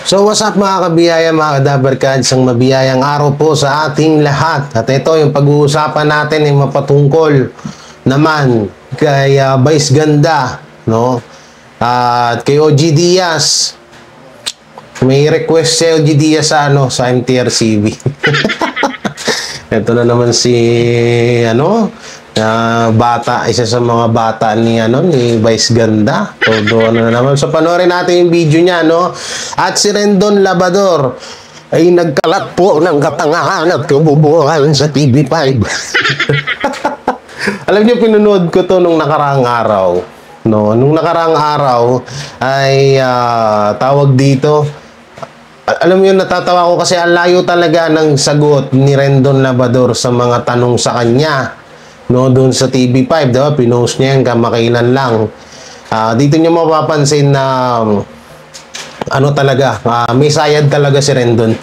So what's up mga kabiyaya, mga kadabarkads, ang mabiyayang araw po sa ating lahat. At ito yung pag-uusapan natin ay mapatungkol naman kay Vice Ganda, no? At kay OG Diaz. May request si OG Diaz sa MTRCB. Ito na naman si bata, isa sa mga bata ni Vice Ganda. Todo na naman. So panoorin natin yung video niya, no? At si Rendon Labrador ay nagkalat po ng katangahan at kabubuhan sa TV5. Alam niyo, pinunood ko to nung nakaraang araw, no? Nung nakaraang araw ay tawag dito, alam mo yun, natatawa ko kasi ang layo talaga ng sagot ni Rendon Labrador sa mga tanong sa kanya, no, doon sa TV5, diba? Pinost niya yan kamakailan lang. Dito niyo mapapansin na talaga, may sayad talaga si Rendon.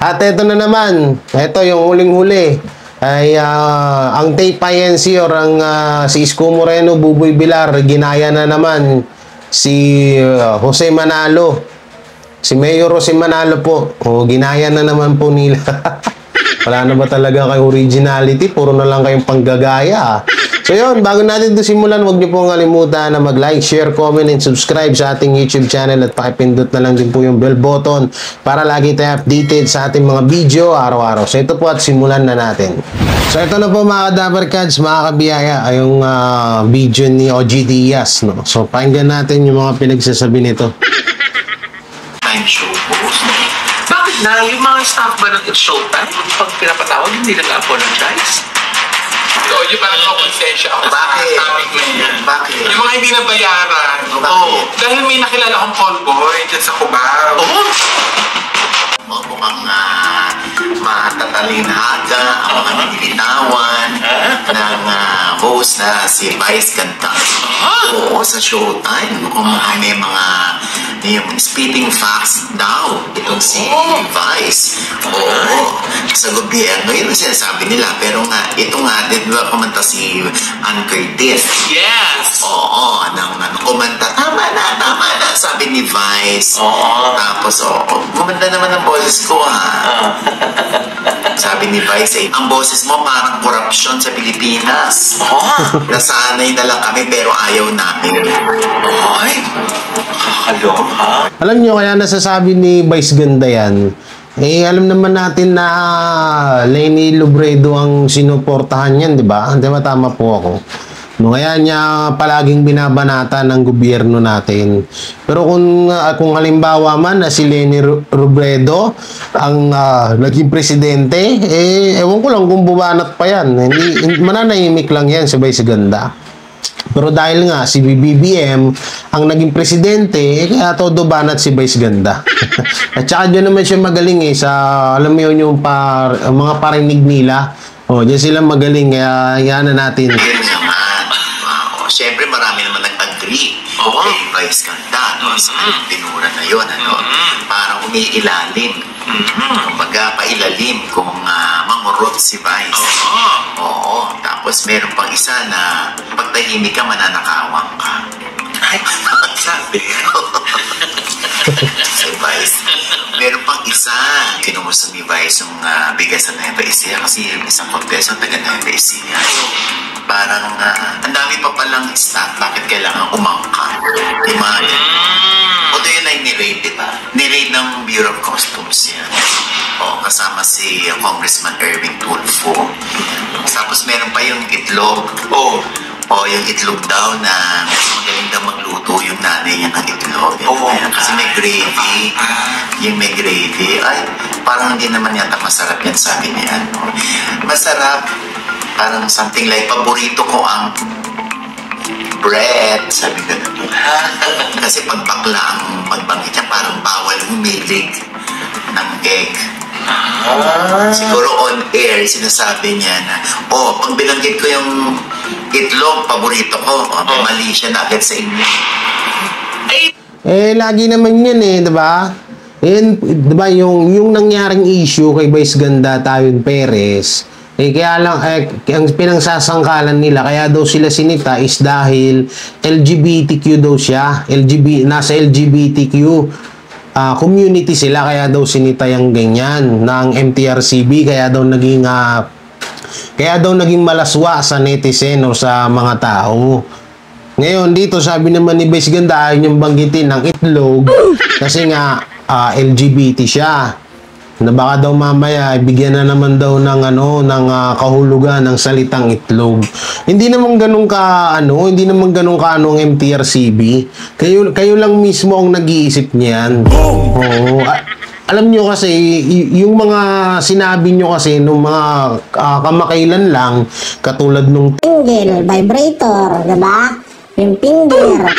At ito na naman, ito yung huling-huli ay ang Tay Payensi or ang si Isko Moreno, Buboy Bilar, ginaya na naman si Jose Manalo. Si Mayor Jose Manalo po, ginaya na naman po nila. Wala na ba talaga kayo originality? Puro na lang kayong panggagaya. So yun, bago natin ito simulan, huwag niyo pong kalimutan na mag-like, share, comment, and subscribe sa ating YouTube channel at pakipindot na lang din po yung bell button para lagi tayo updated sa ating mga video araw-araw. So ito po at simulan na natin. So ito na po mga kadabarkads, mga kabiyaya, yung video ni OG Diaz, no? So pakinggan natin yung mga pinagsasabi nito. Show host. Bakit na? Yung mga staff ba ng It's Showtime, pag pinapatawag, hindi nag-apologize? So, yung parang konsensya ako. Bakit? Bakit? Yung mga hindi nabayaran. Oo. Dahil may nakilala akong call boy dyan sa Cubao. Oo. Mukhang matatalinhaga ang mga nilinawan ng host na si Vice Ganda. Oo, sa Showtime. Kung may mga yung spitting facts daw itong si Vice. Oo. Sa gobyerno, yun ang sinasabi nila. Pero nga, ito nga, di ba kumanta si Ann Curtis? Yes! Oo, kumanta, tama na, sabi ni Vice. Oo. Tapos, kumanta naman ang boses ko, ha? Sabi ni Vice, ang boses mo parang korupsyon sa Pilipinas. Nasanay na lang kami pero ayaw namin. Ay, kakaloka. Alam nyo, kaya nasasabi ni Vice Ganda yan, alam naman natin na Leni Robredo ang sinuportahan yan, di ba? Di ba, tama po ako. No, kaya niya palaging binabanata ng gobyerno natin. Pero kung halimbawa man na si Leni Robredo ang naging presidente, ewan ko lang kung bubanat pa yan. Mananahimik lang yan si Vice Ganda. Pero dahil nga si BBM ang naging presidente, kaya todo banat si Vice Ganda. At saka dyan naman siya magaling sa, alam mo yun, yung mga parinig nila. Dyan sila magaling, kaya yan na natin. Yun naman. Siyempre marami naman nag-agree kay Vice Ganda, no? Sa pinura na yun, parang umiilalim. Kumbaga, pailalim kung mangurot si Vice. Oo. Tapos meron pang isa na pagtahimik ka, mananakawang ka. Ay, sabi. Si Vice. Meron pang isa. Kinumusta ni Vice yung bigas na Nueva Ecija kasi yung isang pagpeso taga Nueva Ecija. Parang ang dami pa palang staff, bakit kailangan umangka? Imagine. Although yun ay ni-raid, diba? Ni-raid ng Bureau of Customs yan. Kasama si Congressman Erwin Tulfo. Tapos meron pa yung itlog. Yung itlog daw na magaling daw magluto yung nanay niya ng itlog. Kasi may gravy. Yung may gravy, ay, parang hindi naman yata masarap yan, sabi niya. Masarap. Parang something like, paborito ko ang bread, sabi ko naman. Kasi pag bakla ang magbanggit niya, parang bawal humilig ng egg. Siguro on air, sinasabi niya na, pag binanggit ko yung itlog, paborito ko, mali siya na agad sa inyo. Lagi naman yun diba? Diba, yung nangyaring issue kay Vice Ganda Tayon Perez, kaya lang, ang pinangsasangkalan nila, kaya daw sila sinita is dahil LGBTQ daw siya. Nasa LGBTQ community sila, kaya daw sinitay ang ganyan ng MTRCB, kaya daw naging malaswa sa netizen o sa mga tao. Ngayon, dito sabi naman ni Vice Ganda, ayaw niyang banggitin ng itlog kasi nga LGBT siya. Na baka daw mamaya bigyan na naman daw ng kahulugan ng salitang itlog. Hindi naman ganun ka ang MTRCB. Kayo lang mismo ang nag-iisip niyan. Oo. Alam nyo kasi, yung mga sinabi nyo kasi nung mga kamakailan lang, katulad nung Tingle, vibrator, diba? Yung finger.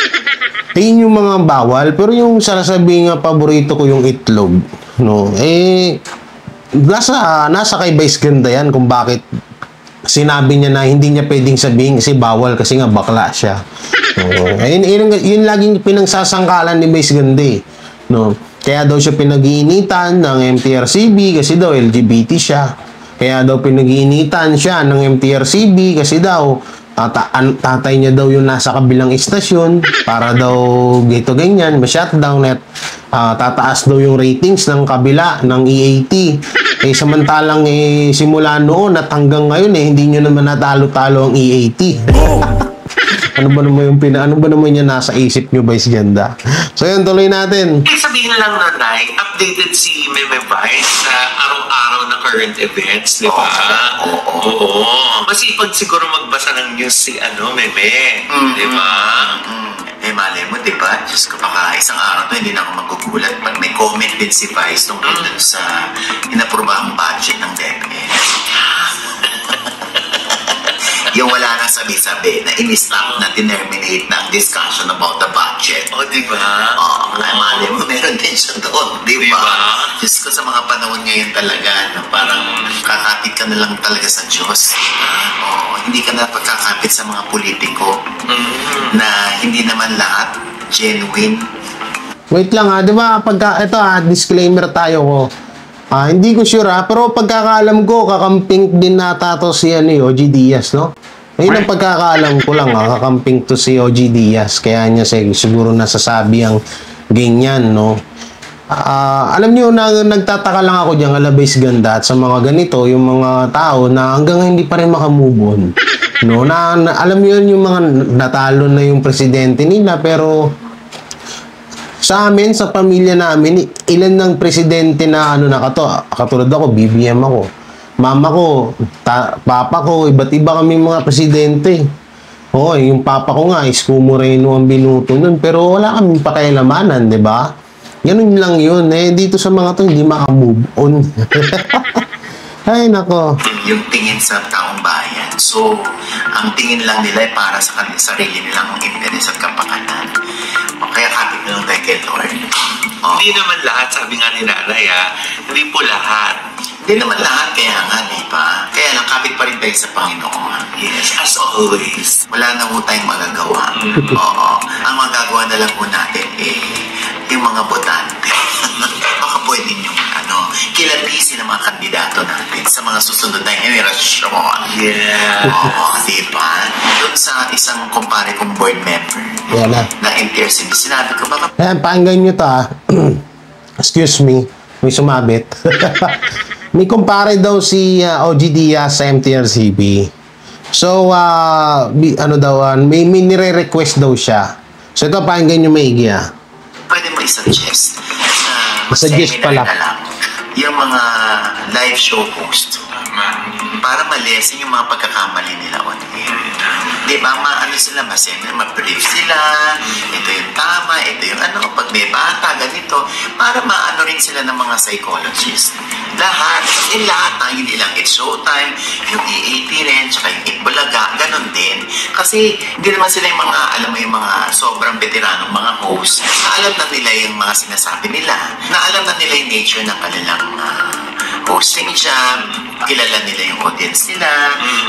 yun yung mga bawal, pero yung sasabihin nga paborito ko yung itlog, no? Nasa kay Vice Ganda yan kung bakit sinabi niya na hindi niya pwedeng sabihin kasi bawal kasi nga bakla siya. Yun laging pinangsasangkalan ni Vice Ganda, no? Kaya daw siya pinag-iinitan ng MTRCB kasi daw LGBT siya. Kaya daw pinag-iinitan siya ng MTRCB kasi daw tatay niya daw yung nasa kabilang istasyon para daw gito ganyan, ma-shutdown at tataas daw yung ratings ng kabila ng EAT. Samantalang simula noon at hanggang ngayon hindi nyo naman natalo-talo ang EAT. Ano ba naman yung nasa isip nyo, Vice Ganda? So yun, tuloy natin. Sabihin lang na, Nay, updated si Meme Vice sa araw-araw na current events, di ba? Oo. Masipag siguro magbasa ng news si Meme. Di ba? Malay mo, di ba? Diyos ko, baka isang araw to, hindi na ako magugulat pag may comment din si Vice tungkol dun sa inaprobahang budget ng DepEd. Yung wala nang sabi-sabi na in-stop na terminate na ang discussion about the budget. Di ba? Ay, malay mo, meron din siya doon, di ba? Diyos ko, sa mga panahon ngayon talaga, na parang kakapit ka na lang talaga sa Diyos. Hindi ka na pagkakapit sa mga politiko na hindi naman lahat genuine. Wait lang di ba? Disclaimer tayo ko. Hindi ko sure pero pagkakaalam ko, kakamping din nata to si OG Diaz, no? Ayun ang pagkakaalam ko lang, kakamping to si OG Diaz. Kaya niya siguro nasasabi ang ganyan, no? Alam niyo na nagtataka lang ako diyan, Vice Ganda, at sa mga ganito, yung mga tao na hanggang hindi pa rin makamove on. No? Alam niyo yung mga natalo na yung presidente nila, pero sa amin, sa pamilya namin, ilan ng presidente na katulad ako, BBM ako. Mama ko, papa ko, iba't iba kami mga presidente. Yung papa ko nga, Isko Moreno ang binuto nun, pero wala kaming pakialamanan, di ba? Ganun lang yun. Dito sa mga to, hindi makamove on. Ay, nako. Yung tingin sa taong bayan. So, ang tingin lang nila ay para sa sarili nilang interes at kapakanan. Kaya kapit na lang tayo kay Lord. Hindi naman lahat, sabi nga ni Nanay, hindi po lahat. Hindi naman lahat, kaya nga, di ba? Kaya lang, kapit pa rin tayo sa Panginoon. Yes, as always. Wala na po tayong magagawa. Oo. Ang magagawa na lang po natin yung mga botante. Baka pwede yung kilatisin ang mga kandidato natin sa mga susunod na generasyon. Yeah. Oo, di ba? Doon sa isang kumpare kong board member na MTRCB, sinabi ko, baka... Pakinggan nyo to Excuse me, may sumabit. May kumpare daw si OG Diaz sa MTRCB. So, may nire-request daw siya. So, ito, pakinggan nyo maigi Pwede mo i-suggest Suggest pala. Yung mga live show host para ma-lessen yung mga pagkakamali nila on air. Di ba, sila, ma-brief sila, ito yung tama, ito yung pag may bata, ganito, para rin sila ng mga psychologists. Lahat, hindi lang It's Showtime, yung EAT rin, tsaka yung Itbulaga, ganun din. Kasi, hindi naman sila yung mga, yung mga sobrang veteranong mga host, na alam na nila yung mga sinasabi nila, na alam na nila yung nature ng kanilang hosting job, kilala nila yung audience nila,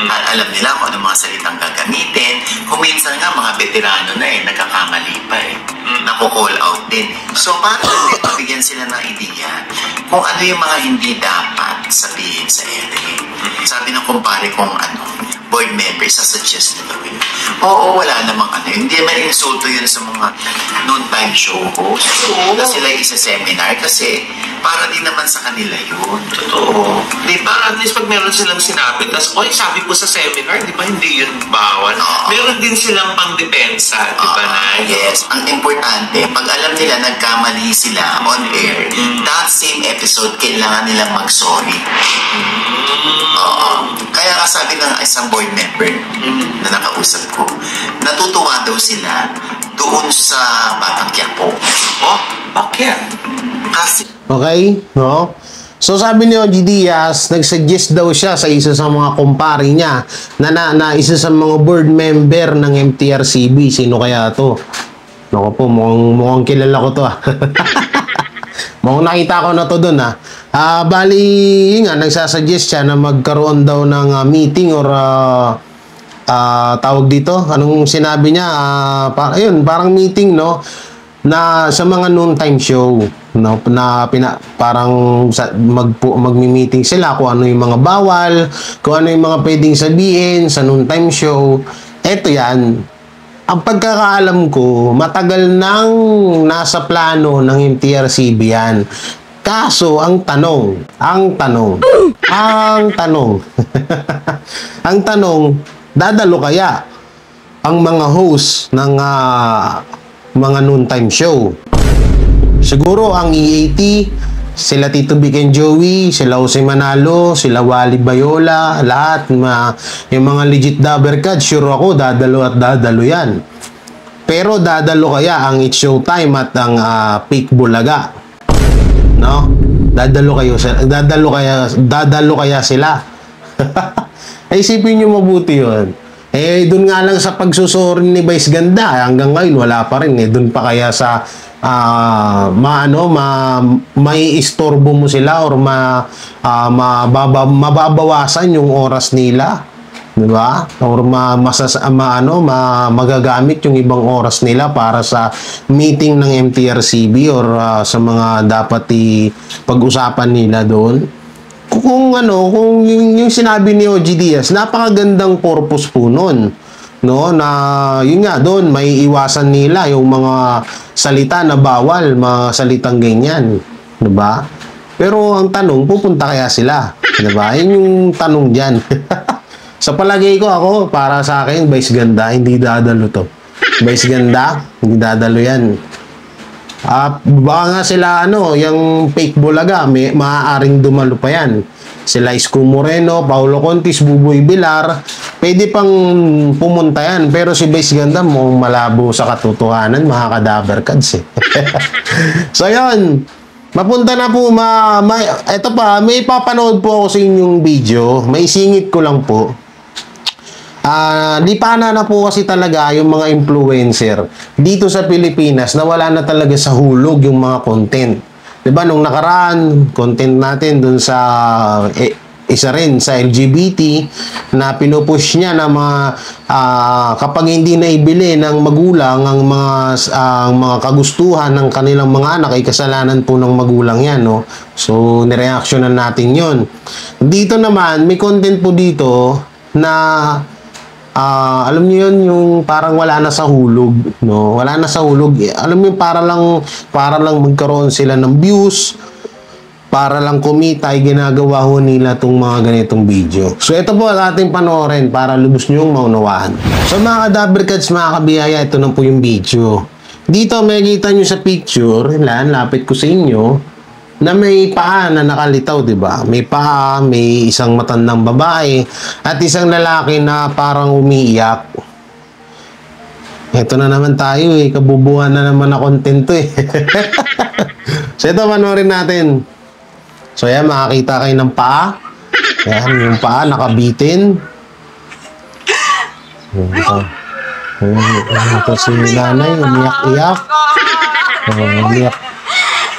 alam nila kung anong mga salitang gagamitin. Kung minsan nga, mga veterano na nagkakamali pa nako-call out din. So, para mabigyan sila ng idea kung ano yung mga hindi dapat sabihin sa ere. Sabi ng kumpare kong board member, sasuggest na gawin. Oo, wala namang ano. Hindi naman insulto yun sa mga noontime show hosts. Na sila isa-seminar kasi para din naman sa kanila yun. Totoo. Di ba? At least pag meron silang sinabi, tas, oy, sabi ko sa seminar, di ba, hindi yun bawal. Meron din silang pang-depensa, di ba, Nay? Yes. Ang importante, pag alam nila nagkamali sila on air, that same episode, kailangan nilang mag-sorry. Oo. Kaya nga sabi ng isang board member na nakausap ko, natutuwa daw sila doon sa Batang Quiapo. Oh, bakit? Kasi Okay? No? So sabi ni OG Diaz, nag-suggest daw siya sa isa sa mga kumpare niya na isa sa mga board member ng MTRCB. Sino kaya to? Naku po, mukhang kilala ko to mukhang nakita ko na to dun bali, yun nga, nagsasuggest siya na magkaroon daw ng meeting or tawag dito. Anong sinabi niya? Ayun, parang meeting, no? Na sa mga noontime show, no, na parang magmi-meeting sila kung ano yung mga bawal, kung ano yung mga pwedeng sabihin sa noontime show. Eto yan. Ang pagkakaalam ko, matagal nang nasa plano ng MTRCB yan. Kaso, ang tanong, ang tanong, dadalo kaya ang mga host ng mga noontime show? Siguro ang EAT, sila Tito Vic and Joey, sila Jose Manalo, sila Wally Bayola, lahat, yung mga legit Dabbercats, sure ako, dadalo yan. Pero dadalo kaya ang It's Showtime at ang Peak Bulaga? No? Dadalo kaya sila? Ay, isipin nyo mabuti yun. Doon nga lang sa pagsusuri ni Vice Ganda, hanggang ngayon wala pa rin. Doon pa kaya sa may istorbo mo sila or mababawasan yung oras nila, di ba? Or magagamit yung ibang oras nila para sa meeting ng MTRCB or sa mga dapat pag-usapan nila doon. Kung yung sinabi ni OG Diaz, napakagandang purpose po nun. No, na yun nga doon may iwasan nila yung mga salita na bawal, mga salitang ganyan, 'di ba? Pero ang tanong, pupunta kaya sila, 'di ba? Yun yung tanong diyan. Sa palagay ko, ako, para sa akin, Vice Ganda, hindi dadalo to. Vice Ganda, hindi dadalo yan. Baka nga sila, yung Fake Bulaga, maaaring dumalo pa yan. Sila Isko Moreno, Paulo Contis, Buboy Bilar, pwede pang pumunta yan. Pero si Vice Ganda, mukhang malabo sa katotohanan, mga ka-Dabbercats So, yun. Mapunta na po, eto pa, may papanood po ako sa inyong video. May singit ko lang po. Lipana na po kasi talaga yung mga influencer dito sa Pilipinas na wala na talaga sa hulog yung mga content. Diba, nung nakaraan, content natin dun sa isa rin sa LGBT na pinupush niya na kapag hindi na ibili ng magulang ang mga kagustuhan ng kanilang mga anak ay kasalanan po ng magulang yan, no? So, nireaksyonan natin yon. Dito naman, may content po dito na alam niyo yun, yung parang wala na sa hulog, no? Wala na sa hulog. Alam niyo, para lang magkaroon sila ng views, para lang kumita, ay ginagawa ho nila itong mga ganitong video. So, ito po ang ating panoorin para lubos niyong maunawaan. So, mga ka-Dabbercats, mga kabiyaya, ito na po yung video. Dito, makikita nyo sa picture, lapit ko sa inyo, na may paa na nakalitaw, di ba? May paa, may isang matandang babae, at isang lalaki na parang umiiyak. Ito na naman tayo, kabubuhan na naman na content to So, ito, panoorin natin. So, yan, makakita kayo ng paa. Yan, yung paa, nakabitin. Ito si nanay, umiyak-iyak.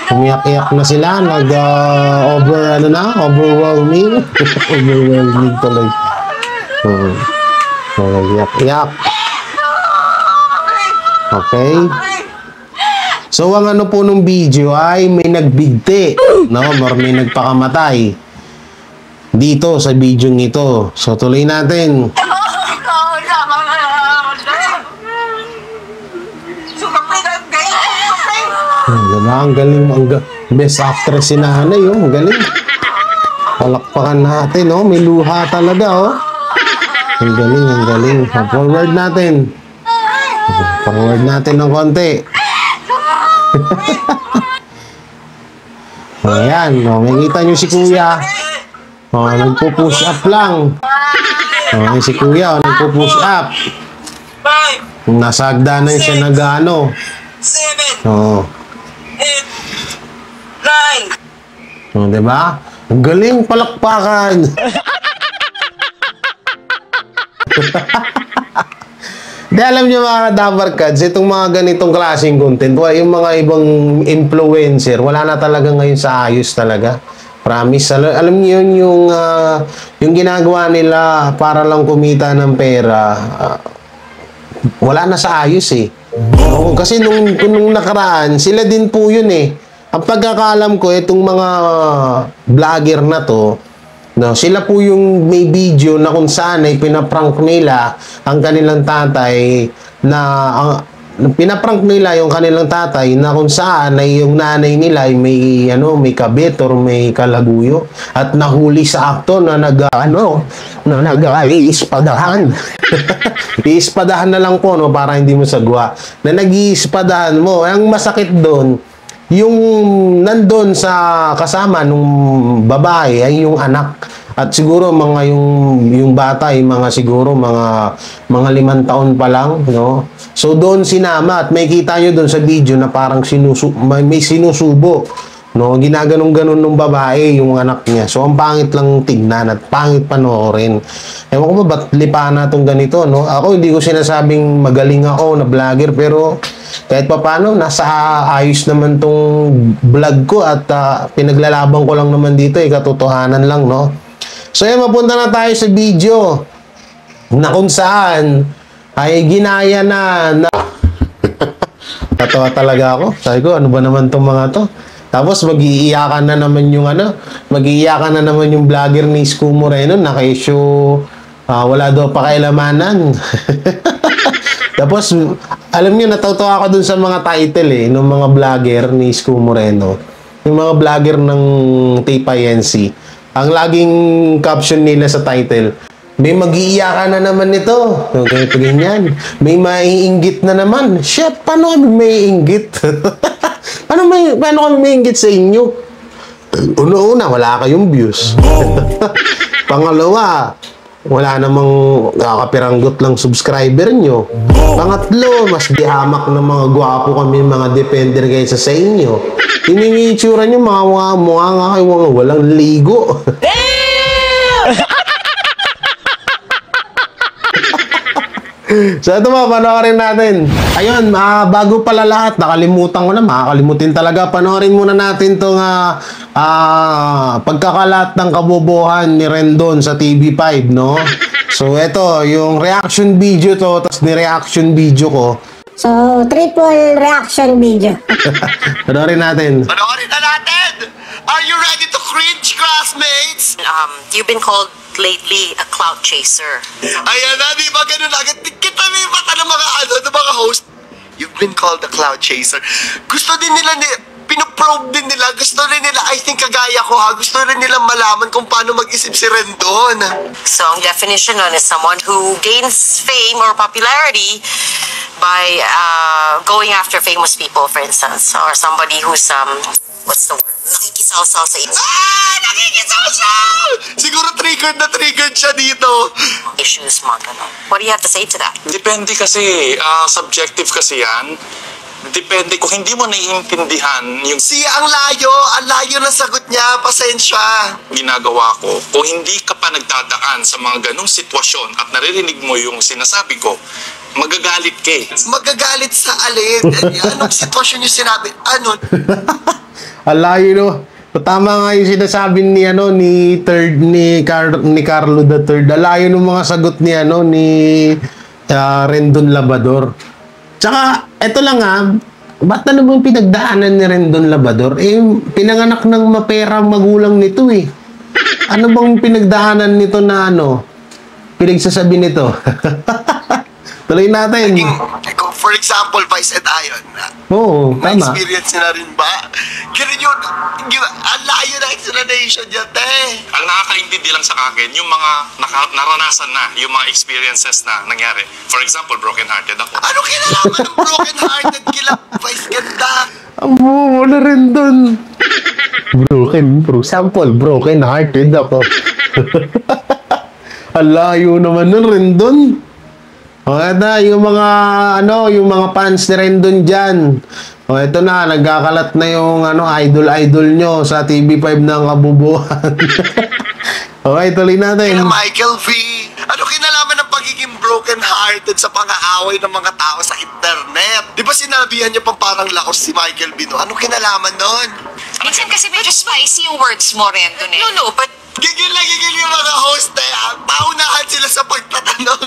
Umiyak-iyak na sila, overwhelming. Overwhelming tuloy. Iyak-iyak. Okay. So, ang po nung video ay may nagbigti, no? Or may nagpakamatay dito sa video nito. So, tuloy natin. Diba? Ang galing. Best actress si nanay, oh. Ang galing. Palakpakan natin, oh. May luha talaga, oh. Ang galing, ang galing. Forward natin. Forward natin ng konti. Ayan, oh. Makikita nyo si kuya. Oh, nagpo-push up lang. Oh, si kuya, oh, nagpo-push up. Nasa hagdanan siya nag-ano. 7, Oh. 8, 9. Oh, diba? Ang galing, palakpakan. Di alam niyo mga Dabarkads, itong mga ganitong klaseng content, yung mga ibang influencer, wala na talaga ngayon sa ayos talaga. Promise. Alam niyo yun, yung ginagawa nila para lang kumita ng pera, wala na sa ayos eh. Oo, kasi nung nakaraan, sila din po yun eh. Ang pagkakaalam ko, itong mga vlogger na to, no, sila po yung may video na kung saan ay pinaprank nila ang kanilang tatay pinaprank nila yung kanilang tatay na kung saan ay yung nanay nila ay may kabit or may kalaguyo at nahuli sa akto na nag-iispadahan. Iispadahan na lang po, no, para hindi mo sagwa. Na nag-iispadahan mo. Ang masakit doon, yung nandun sa kasama nung babae ay yung anak. At siguro yung bata ay siguro mga 5 taon pa lang, no? So doon sinama at may kita nyo doon sa video na parang may sinusubo, no? Ginaganong-ganon ng babae yung anak niya. So ang pangit lang tignan at pangit panoorin. Ewan ko ba ba't lipa na itong ganito, no? Ako hindi ko sinasabing magaling ako na vlogger, pero kahit pa paano, nasa ayos naman tong vlog ko at pinaglalaban ko lang naman dito, katotohanan lang, no? So mapunta na tayo sa video na kung saan ay ginaya na Tatawa talaga ako. Sabi ko, ano ba naman tong mga to? Tapos mag-iiyakan na naman yung vlogger ni Isko Moreno na issue wala daw pakialamanan. Tapos, alam niyo, natatawa ako dun sa mga title ng mga vlogger ni Isko Moreno. Yung mga vlogger ng TPINC. Ang laging caption nila sa title, may mag-iiyakan na naman nito. Okay, ganyan. May maiinggit na naman. Shit, paano kami maiinggit? paano kami maiinggit sa inyo? Una-una, wala kayong views. Pangalawa, wala namang kakapiranggot lang subscriber nyo. Pangatlo, mas dihamak ng mga gwapo kami, mga defender kaysa sa inyo. Yung itsura nyo, mga mukha nga kayo, walang ligo. So ito ba, panoorin natin. Ayun, bago pala lahat, nakalimutan ko na, makakalimutin talaga. Panoorin muna natin itong pagkakalat ng kabobohan ni Rendon sa TV5, no? So ito, yung reaction video to, tapos ni-reaction video ko. So, triple reaction video. Panoorin natin. Panoorin na natin! Are you ready to cringe, classmates? You've been called lately a clout chaser. Ayan na, di ba ganun agad? Kita mo yung mata ng mga host. You've been called a cloud chaser. Gusto din nila, pinoprobe din nila. Gusto rin nila, I think kagaya ko ha, gusto rin nila malaman kung paano mag-isip si Rendon. So, ang definition nun is someone who gains fame or popularity by going after famous people, for instance, or somebody who's what's the word? Nakikisaw-saw sa Nakikisaw-saw! Siguro triggered siya dito. issues, mga ganun. What do you have to say to that? Depende kasi, subjective kasi yan. Depende kung hindi mo naiintindihan yung Ang layo ng sagot niya, pasensya. ginagawa ko. Kung hindi ka pa nagdadaan sa mga ganong sitwasyon at naririnig mo yung sinasabi ko, magagalit ka eh. Magagalit sa alin? Anong sitwasyon yung sinabi? Ano? Alayo, no? Tama nga yung sinasabi ni Carlo III. Alayo ng mga sagot ni Rendon Labrador. Tsaka, eto lang ba't na naman pinagdaanan ni Rendon Labrador? Pinanganak ng mapera magulang nito eh. Ano bang pinagdaanan nito na pinagsasabi nito? Tuloy natin. Kung for example, Vice and Ion, Oo, tama. experience na rin ba? Ganun yun, ang layo na explanation niya, te. Ang nakakaintindi lang sa akin, yung mga naranasan na, yung mga experiences na nangyari. For example, broken-hearted ako. Ano kinalaman ng broken-hearted kila Vice ganda? Ang buo na rin dun. Broken hearted ako. Ang layo naman nun rin dun. Na, yung mga fans ni Rendon dyan. O, ito na, nagkakalat na yung idol nyo sa TV5 ng kabubuhan. Okay, tuloy natin. Kila Michael V. Ano kinalaman ng pagiging broken-hearted sa pang-aaway ng mga tao sa internet? Di ba sinabihan niya pang parang lakos si Michael V, no? Ano kinalaman nun? Minsan kasi medyo spicy yung words mo, Rendon eh. No, but Gigil na gigil yung mga host eh. Paunahan sila sa pagtatanong.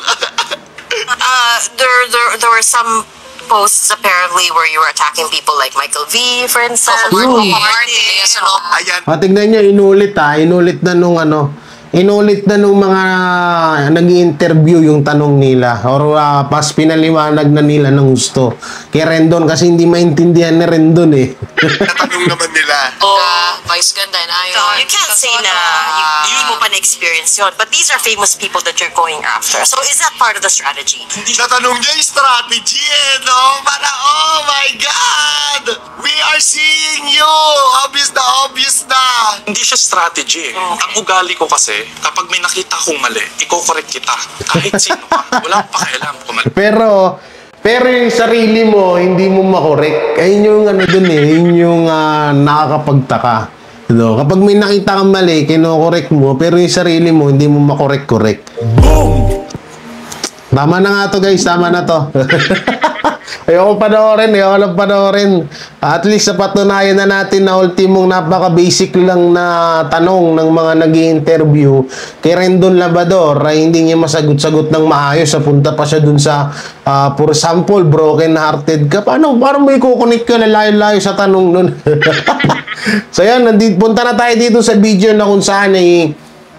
there were some posts apparently where you were attacking people like Michael V, for instance. Ayan. Tignan nyo, inulit na nung mga nag-i-interview yung tanong nila or pas pinaliwanag na nila ng gusto. Kay Rendon kasi hindi maintindihan ni Rendon eh. Natanong naman nila. Vice ganda and Ion. You can't say na yun mo pa na-experience yun. But these are famous people that you're going after. So is that part of the strategy? Natanong niya yung strategy eh, no? Parang, oh my God! We are seeing you! Obvious na! Hindi siya strategy. Ang ugali ko kasi, kapag may nakita kong mali, i-correct kita. Kahit sino ka. Wala akong pakialam kung mali. Pero yung sarili mo, hindi mo makorek. Ayun yung dun eh. Yun yung nakakapagtaka. Kapag may nakita kang mali, kinokorek mo, pero yung sarili mo, hindi mo makorek-korek. Boom! Tama na nga to guys, tama na to. Ayoko panoorin. At least sa patunayan na natin na ultimong napaka-basic lang na tanong ng mga nag-i-interview kay Rendon Labrador ay hindi niya masagot-sagot ng maayos. Punta pa siya dun sa, for example, broken-hearted ka. Paano may kukunik ka na layo-layo sa tanong nun? So yan, punta na tayo dito sa video na kung saan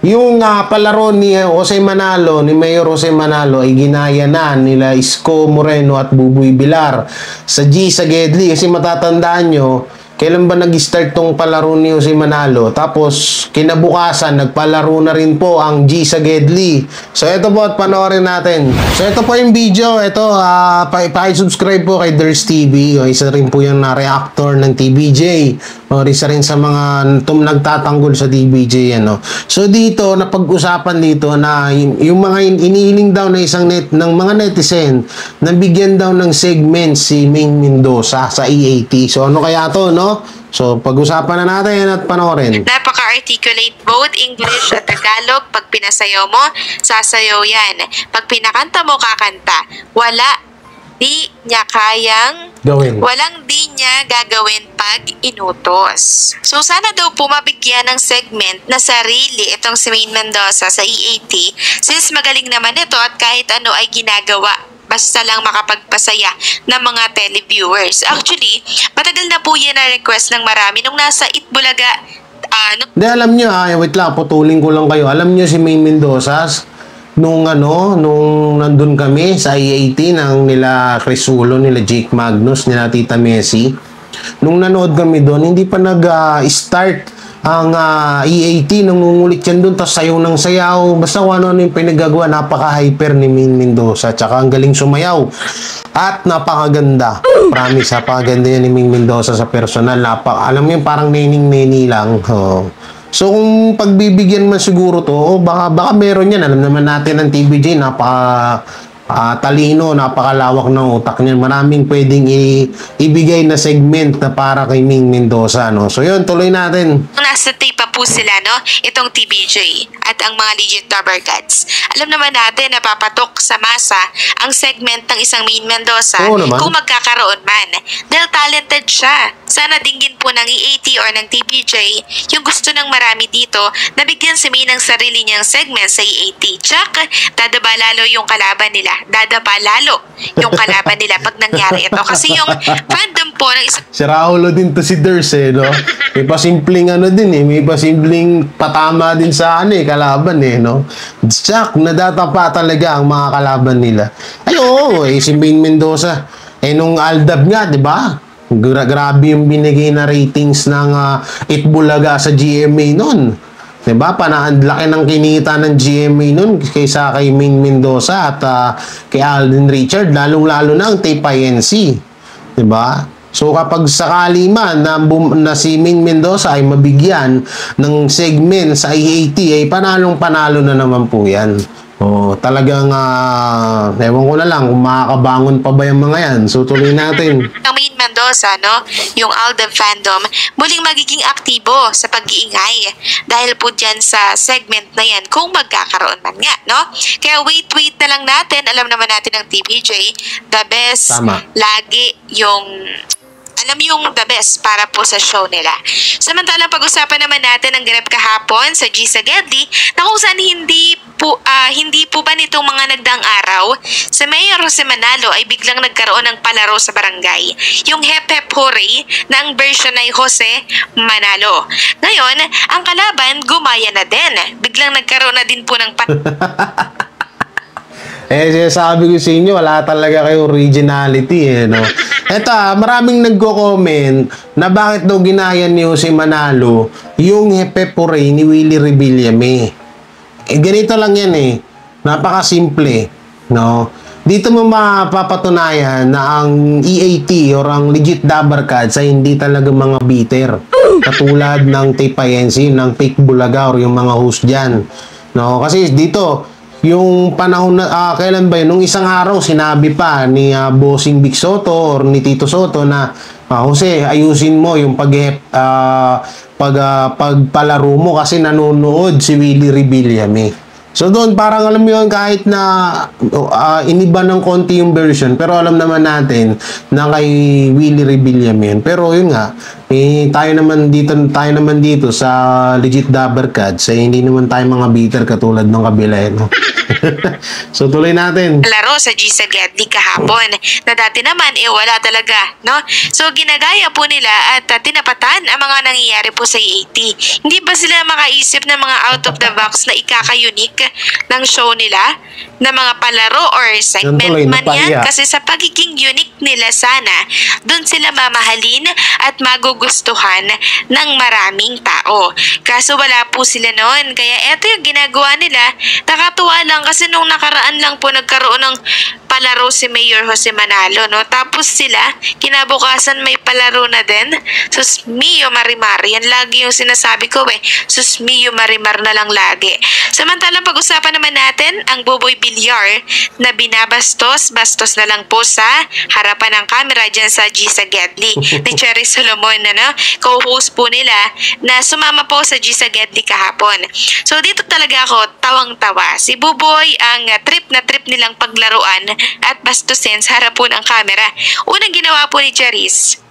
yung palaro ni Jose Manalo, ni Mayor Jose Manalo ay ginaya na nila Isko Moreno at Buboy Bilar sa G sa Gedli. Kasi matatandaan nyo, kailan ba nag-start tong palaro ni Jose Manalo? Tapos, kinabukasan, nagpalaro na rin po ang G sa Gedli. So, ito po at panoorin natin. So, ito po yung video. Ito, pa-subscribe po kay Ders TV. O, isa rin po yung reactor ng TBJ. O, isa rin sa mga nagtatanggol sa TBJ. So, dito, napag-usapan dito na yung mga inihiling daw na isang ng mga netizen na bigyan daw ng segment si Maine Mendoza sa EAT. So, ano kaya to, no? So, pag-usapan na natin at panoorin. Napaka-articulate both English at Tagalog. Pag pinasayaw mo, sasayaw yan. Pag pinakanta mo, kakanta. Walang di niya gagawin pag inutos. So, sana daw po mabigyan ng segment na sarili itong si Maine Mendoza sa EAT since magaling naman ito at kahit ano ay ginagawa. Basta lang makapagpasaya ng mga televiewers. Actually, matagal na po yan na request ng marami nung nasa Itbulaga. Hindi, alam nyo wait lang, putulin ko lang kayo. Alam nyo si Maine Mendoza, nung nandun kami sa EAT ng nila Crisulo, nila Jake Magnus, nila Tita Messi. Nung nanood kami doon, hindi pa nag-start ang EAT, nangungulit yan doon, tapos sayaw ng sayaw. Basta kung ano yung pinagagawa, napaka-hyper ni Maine Mendoza. Tsaka ang galing sumayaw. At napakaganda. Promise, napakaganda yan ni Maine Mendoza sa personal. Alam mo yung parang nening-neni lang. So, kung pagbibigyan man siguro to, baka meron yan. Alam naman natin ang TBJ, talino, napakalawak ng utak niyan. Maraming pwedeng ibigay na segment na para kay Maine Mendoza, no? So, yun, tuloy natin. Nasa tape pa po sila, no? Itong TBJ at ang mga legit rubber guts. Alam naman natin na papatok sa masa ang segment ng isang Maine Mendoza kung magkakaroon man. Dahil talented siya. Sana dinggin po ng EAT or ng TBJ yung gusto ng marami dito na bigyan si Maine ng sarili niyang segment sa EAT. Tsak, dadaba lalo yung kalaban nila. Pag nangyari ito. Kasi yung fandom po ng isang... Si Raulo din to si Ders, no? May pasimpleng Simpleng patama din sa kalaban no? Jack, nadatapa talaga ang mga kalaban nila. Ay, oo, si Main Mendoza. Nung Aldab nga, di ba? Grabe yung binigay na ratings ng Itbulaga sa GMA nun. Diba? Laki ng kinita ng GMA nun kaysa kay Main Mendoza at kay Alden Richard, lalong-lalo na ang Tape INC. Diba? So kapag sakali man na si Main Mendoza ay mabigyan ng segment sa IAT, ay panalong-panalo na naman po yan. Talagang, ewan ko na lang kung makakabangon pa ba yung mga yan. So tuloy natin. Ang Main Mendoza, no, yung Aldab fandom, muling magiging aktibo sa pag-iingay dahil po dyan sa segment na yan kung magkakaroon man nga, no? Kaya wait na lang natin. Alam naman natin ng TBJ, the best, Tama. lagi yung the best para po sa show nila. Samantalang pag-usapan naman natin ang ganap kahapon sa G sa Gedli na kung saan hindi po ba nitong mga nagdaang araw sa Mayor Jose Manalo ay biglang nagkaroon ng palaro sa barangay. Yung Hep Hep Hooray na ang version ay Jose Manalo. Ngayon, ang kalaban gumaya na din. Biglang nagkaroon na din po ng Sabi ko sa inyo, wala talaga kayo originality, no? Eto, maraming nagko-comment na bakit daw ginaya ni Jose Manalo yung Hepepore ni Willie Rebillame. Ganito lang yan napakasimple, no? Dito mo mapapatunayan na ang EAT or ang legit Dabar Cats ay hindi talaga mga bitter. Katulad ng Tape INC, ng Fake Bulaga or yung mga host dyan. No? Kasi dito, yung panahon na, kailan ba yun? Nung isang araw, sinabi pa ni Bossing Big Soto or ni Tito Soto na, Jose, ayusin mo yung pagpalaro mo kasi nanonood si Willie Rebillame. So doon, parang alam mo yun, kahit na iniba ng konti yung version, pero alam naman natin na kay Willie Rebillame yun. Pero yun nga, tayo naman dito sa legit Dabar Cats, hindi naman tayo mga bitter katulad ng kabila, no? So tuloy natin. Laro sa G sa Gedli kahapon na dati naman wala talaga, no? So ginagaya po nila at tinapatan ang mga nangyayari po sa EAT. Hindi ba sila makaisip ng mga out of the box na ikaka-unique ng show nila na mga palaro or segment man yan? Kasi sa pagiging unique nila sana, doon sila mamahalin at magugustuhan ng maraming tao. Kaso wala po sila noon. Kaya eto yung ginagawa nila. Nakatuwa lang kasi nung nakaraan lang po nagkaroon ng palaro si Mayor Jose Manalo, no? Tapos sila, kinabukasan may palaro na din. Sus mio marimar. Yan lagi yung sinasabi ko Sus mio marimar na lang lagi. Samantalang pag-usapan naman natin ang Buboy Bilyar na bastos na lang po sa harapan ng camera dyan sa G sa Gedli ni Cherry Solomon, co-host po nila na sumama po sa G sa Gedli kahapon. So dito talaga ako tawang-tawa. Si Buboy ang trip nilang paglaruan at bastusin sa harap po ng camera. Unang ginawa po ni Cheris,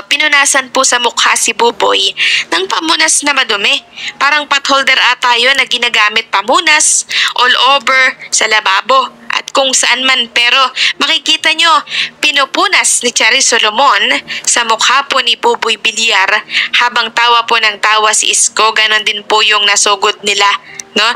pinunasan po sa mukha si Buboy ng pamunas na madumi. Parang potholder ata yun na ginagamit pamunas all over sa lababo at kung saan man, pero makikita nyo, pinupunas ni Cherry Solomon sa mukha po ni Buboy Bilyar habang tawa po ng tawa si Isko. Ganon din po yung nasugod nila, no?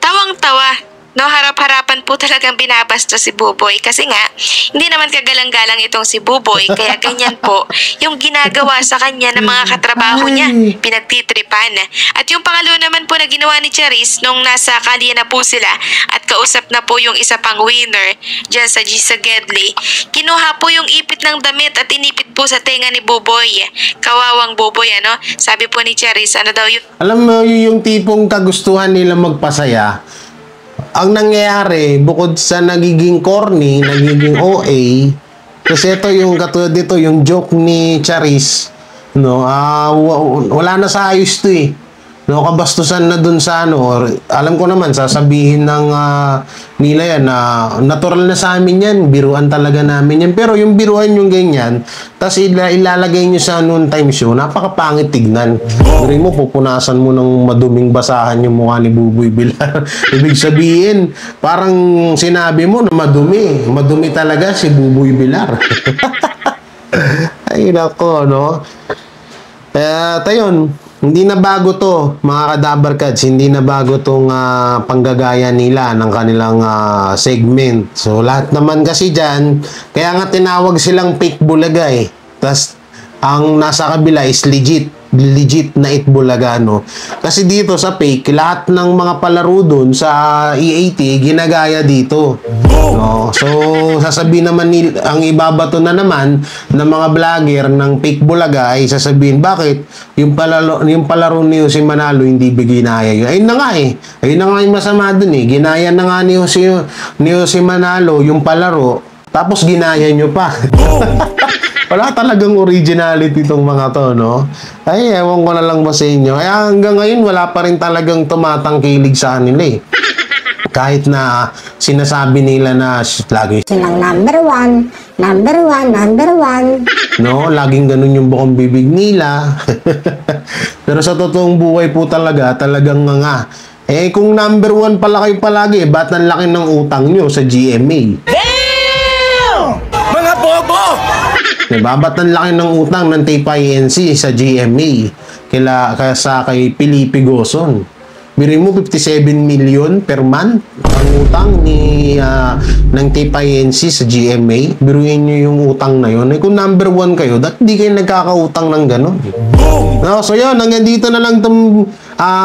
Tawang-tawa, no, harap-harapan po talagang binabasta si Buboy kasi nga hindi naman kagalang-galang itong si Buboy, kaya ganyan po yung ginagawa sa kanya ng mga katrabaho niya, pinagtitripan. At yung pangalawa naman po na ginawa ni Charis nung nasa kalye na po sila at kausap na po yung isa pang winner dyan sa G sa Gedli, kinuha po yung ipit ng damit at inipit po sa tenga ni Buboy. Kawawang Buboy, sabi po ni Charis, daw yun? Alam mo yung tipong kagustuhan nila magpasaya. Ang nangyayari, bukod sa nagiging corny, nagiging OA, kasi ito yung katulad dito, yung joke ni Charis, no, wala na sa ayos to no, kabastusan na dun sa alam ko naman, sasabihin ng nila yan na natural na sa amin yan, biruan talaga namin yan, pero yung biruan yung ganyan, tas ilalagay nyo sa noon time show, napakapangit tignan. Pero mo, pupunasan mo ng maduming basahan yung mukha ni Buboy Bilyar. Ibig sabihin, parang sinabi mo na madumi talaga si Buboy Bilyar. Ay nako, no? Tayon, Hindi na bago to, mga kadabarkads. Hindi na bago tong panggagaya nila ng kanilang segment. So, lahat naman kasi dyan, kaya nga tinawag silang fake bulaga eh. Tas, ang nasa kabila is legit na Itbulaga, no? Kasi dito sa fake, lahat ng mga palaro dun sa EAT, ginagaya dito. No? So, sasabihin naman ang ibabato na naman ng mga vlogger ng fake Bulaga ay sasabihin, bakit? Yung palaro ni Jose Manalo hindi ginaya yun. Ayun na nga eh. Ayun na nga yung masama dun eh. Ginaya na nga ni Jose Manalo yung palaro, tapos ginaya nyo pa. Wala talagang originality itong mga to, no? Ay, ewan ko na lang ba sa inyo. Kaya hanggang ngayon, wala pa rin talagang tumatangkilig sa kanila eh. Kahit na sinasabi nila na lagi silang number one. No, laging ganun yung bukong bibig nila. Pero sa totoong buhay po talagang nga. Eh, kung number one pala kayo palagi, ba't ang laki ng utang nyo sa GMA? Mga bobo! Diba? Ba't ang laki ng utang ng TPINC sa GMA kay Felipe Gozon? Biro mo 57 million per month ang utang ng TPINC sa GMA. Biruin nyo yung utang na yun. Eh, kung number one kayo, dapat di kayo nagkakautang ng gano'n. No, so yun, hanggang dito na lang itong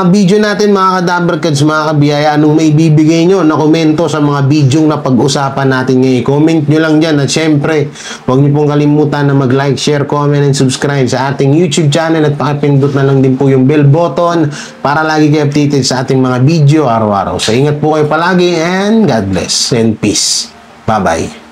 video natin mga kadabarkads, mga kabiyaya. Anong may bibigay nyo na komento sa mga video na pag-usapan natin ngayon? Comment nyo lang dyan. At syempre, huwag nyo pong kalimutan na mag-like, share, comment, and subscribe sa ating YouTube channel. At pakipindot na lang din po yung bell button para lagi kayo updated sa ating mga video araw-araw. So ingat po kayo palagi and God bless and peace. Bye-bye.